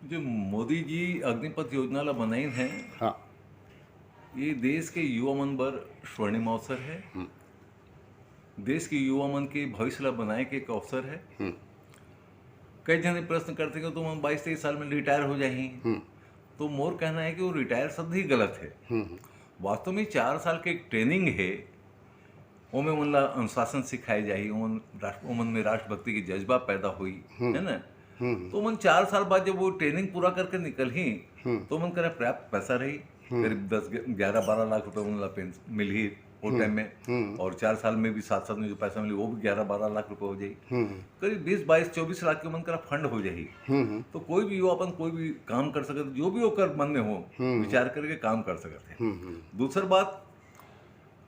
जो मोदी जी अग्निपथ योजना ला बनाई हैं, हाँ। ये देश के युवा मन बर स्वर्णिम अवसर है। देश के युवा मन के भविष्य ला बनाए के एक अवसर है। कई जन ये प्रश्न करते हैं कि तुम 22-23 साल में रिटायर हो जाही। तो मोर कहना है कि वो रिटायर शब्द ही गलत है। वास्तव में 4 साल के एक ट्रेनिंग है। ओमे मन ला अनुशासन सिखाए जाही, ओमन में राष्ट्रभक्ति की जज्बा पैदा हुई, है ना। तो मन 4 साल बाद जब वो ट्रेनिंग पूरा करके निकल ही, तो मन करे पर्याप्त पैसा रही, करीब 10-11-12 लाख रुपए उन ला पेंशन मिल ही वो टाइम में। और 4 साल में भी साथ में जो पैसा मिली वो भी 11-12 लाख रुपए हो जाई। करीब 20-22-24 लाख के मन करा फंड हो जाही। तो कोई भी युवा अपन कोई भी काम कर सकते, जो भी ओकर मन में हो विचार करके काम कर सकते हैं। दूसरी बात,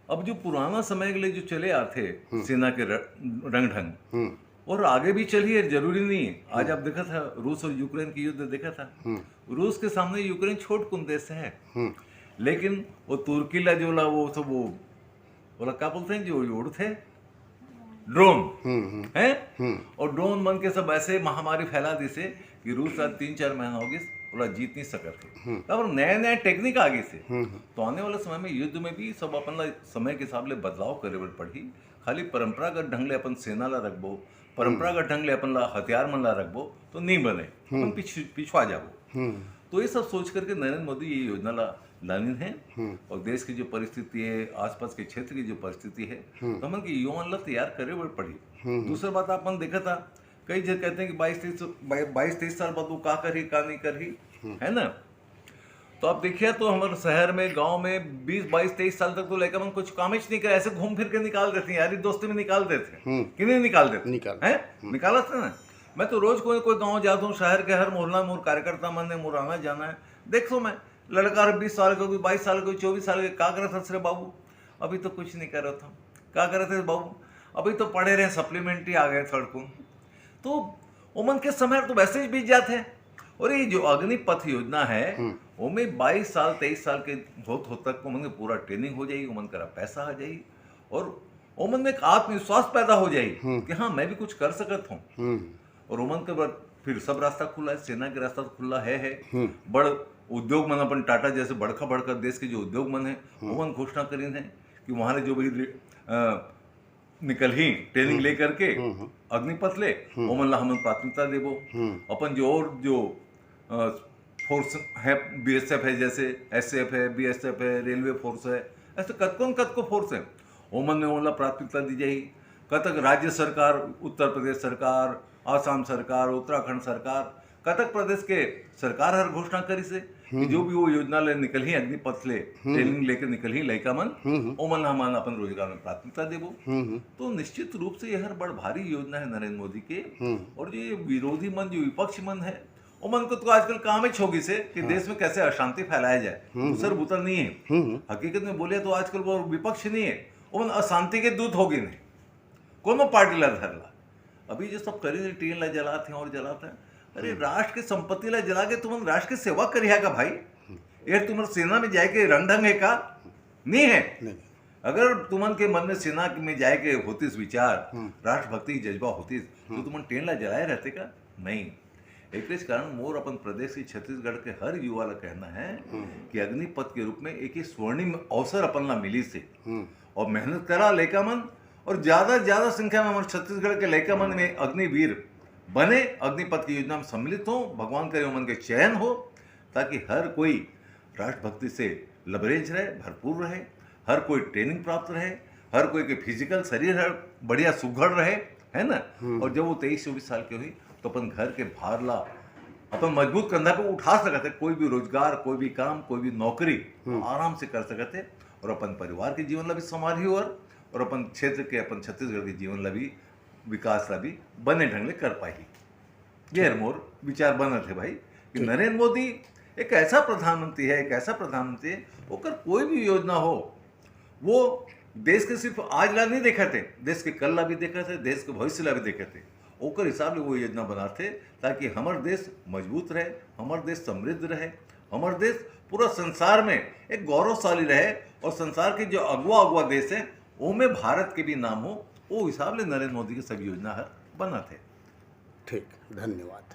अब जो पुराना समय के लिए जो चले आते सेना के रंग ढंग और आगे भी चलिए, जरूरी नहीं है। आज आप देखा था रूस और यूक्रेन की युद्ध देखा था। रूस के सामने यूक्रेन छोट कुन देश है, लेकिन वो तुर्की ला जो ला वो सब वो बोला क्या बोलते हैं, जो उड़ थे ड्रोन है। और ड्रोन मन के सब ऐसे महामारी फैला दी से कि रूस आज 3-4 महीना हो गए बोला जीत नहीं सकते। तब नया नया टेक्निक आ गई से। तो आने वाले समय में युद्ध में भी सब अपन समय के हिसाब ले बदलाव करे पड़ी। खाली परंपरागत ढंग ले अपन सेना ला रखबो, परंपरागत ढंग ले अपन ला हथियार मन ला रखबो तो नहीं बने, अपन पिछवा जाबो। तो ये सब सोच करके नरेंद्र मोदी ये योजना ला लानी है। और देश की जो परिस्थिति है, आसपास के क्षेत्र की जो परिस्थिति है, तो हमन की युवा ला तैयार करे पड़ी। दूसरी बात अपन देखा था, कई जगह कहते हैं कि 22-23 साल बाद वो का करही का नहीं करही, है ना। तो आप देखिए, तो हमारे शहर में गांव में 20-22-23 साल तक तो लड़का मन कुछ काम ही नहीं करे, ऐसे घूम फिर के निकाल देते हैं, यारी दोस्ती में निकाल देते हैं कि नहीं निकाल देते हैं, निकाला था ना। मैं तो रोज कोई गांव जाता हूँ, शहर के हर मोहल्ला मोर कार्यकर्ता मन ने मोर आना जाना है, देखो मैं लड़का 20 साल का, कोई 22 साल का, कोई 24 साल का, क्या कर रहा था बाबू, अभी तो कुछ नहीं कर रहा था, क्या कर रहे थे बाबू, अभी तो पढ़े रहे, सप्लीमेंट्री आ गए थर्ड को। तो उमन के समय तो वैसे ही बीत जाते हैं। और ये जो अग्निपथ योजना है, उनमें 22 साल 23 साल के हो तक उमन पूरा ट्रेनिंग हो जाएगी, उमन करा पैसा आ जाएगी और उमन में एक आत्मविश्वास पैदा हो जाएगी कि हाँ मैं भी कुछ कर सकता हूँ। और उमन के बाद फिर सब रास्ता खुला है, सेना के रास्ता खुला है। बड़ उद्योग मन अपन टाटा जैसे बड़का देश के जो उद्योग मन है, उमन घोषणा करी है कि वहाँ जो भी निकल ही ट्रेनिंग ले करके अग्निपथ ले, ओमन ला हमन प्राथमिकता देबो। अपन जो और जो फोर्स है, बीएसएफ है, जैसे एसएफ है, बीएसएफ है, रेलवे फोर्स है, ऐसे कतको फोर्स है, ओमन में ओमन ला प्राथमिकता दी जाएगी। कतक राज्य सरकार, उत्तर प्रदेश सरकार, आसाम सरकार, उत्तराखंड सरकार, कतक प्रदेश के सरकार हर घोषणा करी से कि जो भी वो योजना ले निकल ही अग्निपथ ले ट्रेनिंग लेकर निकल ही लड़का मन, ओमन हमन अपन रोजगार में प्राथमिकता देबो। तो निश्चित रूप से यह बड़ भारी योजना है नरेंद्र मोदी के। और जो ये विरोधी मन, जो विपक्ष मन है, ओमन को तो आजकल काम ही छोगी से कि देश में कैसे अशांति फैलाया जाए, दूसर बुतर नहीं है। हकीकत में बोले तो आजकल वो विपक्ष नहीं है, ओमन अशांति के दूत होगी नहीं, कोनो पार्टी ला धरला। अभी जो सब करी ट्रेन ला जलाते हैं और जलाते हैं, अरे राष्ट्र की संपत्ति ला जला के तुम राष्ट्र की सेवा करिया का भाई, ये तुम्हारे सेना में जाए के रंग ढंग है का नहीं है। अगर तुमन के मन में सेना में जाए के होती विचार, राष्ट्रभक्ति की जज्बा होती, तो तुम ट्रेन ला जलाए रहते का नहीं। एक कारण मोर अपन प्रदेश की छत्तीसगढ़ के हर युवा ला कहना है कि अग्निपथ के रूप में एक स्वर्णिम अवसर अपन ला मिली से, और मेहनत करा लड़का मन, और ज्यादा संख्या में हमारे छत्तीसगढ़ के लड़का मन में अग्निवीर बने, अग्निपथ की योजना में सम्मिलित हो, भगवान करे उमन के चयन हो, ताकि हर कोई राष्ट्रभक्ति से लबरेज रहे, भरपूर रहे, हर कोई ट्रेनिंग प्राप्त रहे, हर कोई के फिजिकल शरीर हर बढ़िया सुघड़ रहे, है ना। और जब वो 23-24 साल की हुई तो अपन घर के भार ला अपन मजबूत कंधा पे उठा सकते, कोई भी रोजगार, कोई भी काम, कोई भी नौकरी आराम से कर सकते, और अपन परिवार के जीवन ला भी संभाली और अपन क्षेत्र के, अपन छत्तीसगढ़ के जीवन ला भी, विकास ला भी बने ढंग ले कर पाई। ये मोर विचार बना थे भाई कि नरेंद्र मोदी एक ऐसा प्रधानमंत्री है, ओकर कोई भी योजना हो, वो देश के सिर्फ आज ला नहीं देखा थे, देश के कल ला भी देखा थे, देश के भविष्य ला भी देखा थे। ओकर हिसाब से वो योजना बनाते ताकि हमार देश मजबूत रहे, हमार देश समृद्ध रहे, हमार देश पूरा संसार में एक गौरवशाली रहे, और संसार के जो अगुआ देश है उनमें भारत के भी नाम हो, वो हिसाब ले नरेंद्र मोदी की सब योजना हर बना थे। ठीक, धन्यवाद।